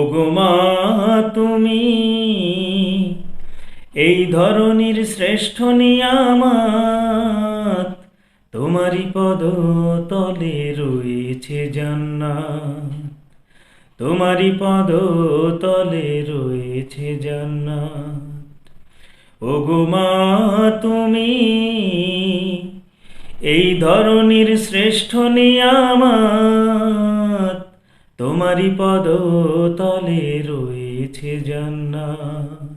ওগো মা তুমি এই ধরনীর শ্রেষ্ঠ নিয়ামত, তোমারই পদ তলে রয়েছে জান্নাত, তোমারই পদ তলে রয়েছে জান্নাত। ওগো মা তুমি এই ধরনীর শ্রেষ্ঠ নিয়ামত, তোমারই পদ তলে রয়েছে জান্নাত,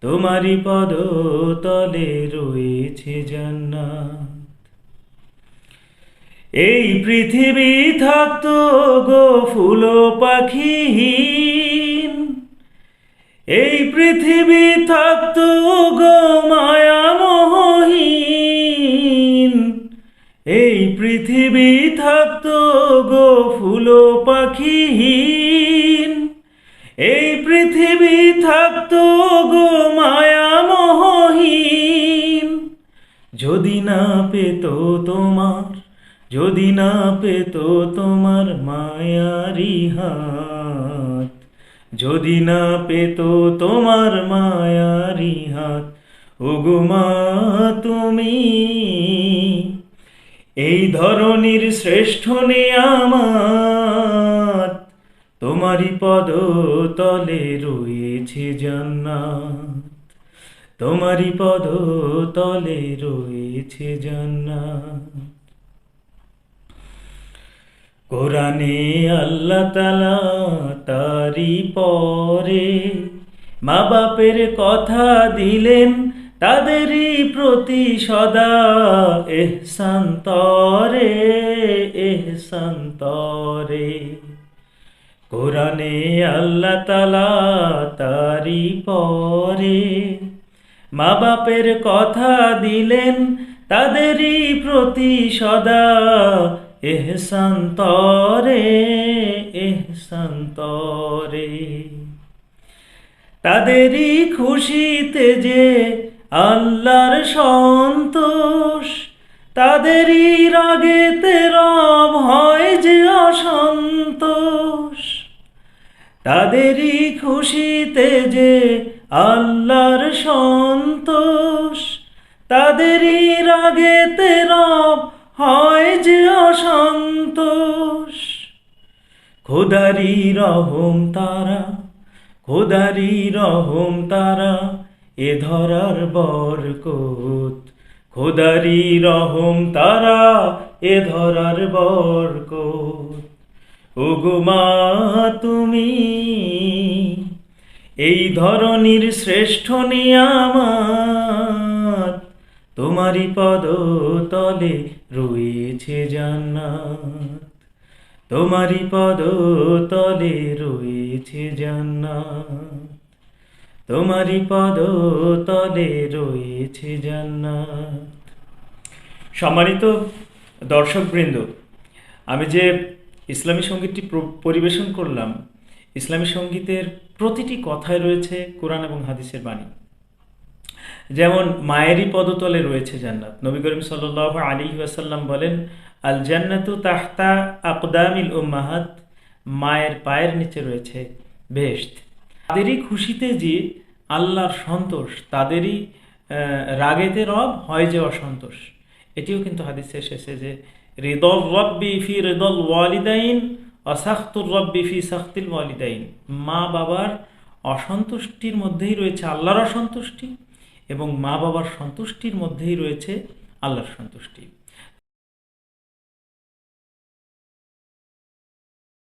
তোমারই পদ তলে রয়েছে জান্নাত। এই পৃথিবী থাকতো গো ফুল পাখিহীন, এই পৃথিবী থাকতো গো মায়ামোহহীন, এই পৃথিবী থাকতো গো ফুল পাখিহীন, এই পৃথিবী থাকতো গো মায়ামোহহীন, যদি না পেত তোমার, যদি না পেত তোমার মায়ারি হাত, যদি না পেত তোমার মায়ারি হাত। ওগো মা তুমি এই ধরনীর শ্রেষ্ঠ নিয়ামত, তোমারই পদ তলে রয়েছে জান্নাত, তোমারই পদ তলে রয়েছে জান্নাত। কোরআনে আল্লাহ তাআলা তারি পরে মা বাপের কথা দিলেন, তাদেরই প্রতি সদা ইহসান তরে, ইহসান তরে। কোরআনে আল্লাহ তাআলা তারি পরে মা বাপের কথা দিলেন, তাদেরই প্রতি সদা ইহসান তরে, ইহসান তরে। তাদেরই খুশিতে যে আল্লাহর সন্তোষ, তাদেরই রাগেতে রব হয় যে অসন্তোষ, তাদেরই খুশিতে যে আল্লাহর সন্তোষ, তাদেরই রাগেতে রব হয় যে অসন্তোষ। খোদারি রহম তারা, খোদারি রহম তারা, এ ধরার বরকত, খোদারি রহম তারা, এ ধরার বরকত। ওগো মা তুমি এই ধরনীর শ্রেষ্ঠ নিয়ামত, তোমারই পদ তলে রয়েছে জান্নাত, তোমারই পদ তলে রয়েছে জান্নাত, তোমারই পদ তলে রয়েছে জান্নাত। সম্মানিত দর্শকবৃন্দ, আমি যে ইসলামী সঙ্গীতটি পরিবেশন করলাম, ইসলামী সঙ্গীতের প্রতিটি কথায় রয়েছে কোরআন এবং হাদিসের বাণী। যেমন মায়েরই পদতলে রয়েছে জান্নাত। নবী করিম সাল্লাল্লাহু আলাইহি ওয়াসাল্লাম বলেন, আল জান্নাতু তাহতা আকদামিল উম্মাহাত, মায়ের পায়ের নিচে রয়েছে বেহেশত। তাদেরই খুশিতে যে আল্লাহর সন্তোষ, তাদেরই রাগেতে রব হয় যে অসন্তোষ। এটিও কিন্তু হাদিসে এসেছে যে রিদল রব্বি ফি রিদল ওয়ালিদাইন ওয়া সাখতুর রব্বি ফি সাখতিল ওয়ালিদাইন, মা বাবার অসন্তুষ্টির মধ্যেই রয়েছে আল্লাহর অসন্তুষ্টি, এবং মা বাবার সন্তুষ্টির মধ্যেই রয়েছে আল্লাহর সন্তুষ্টি।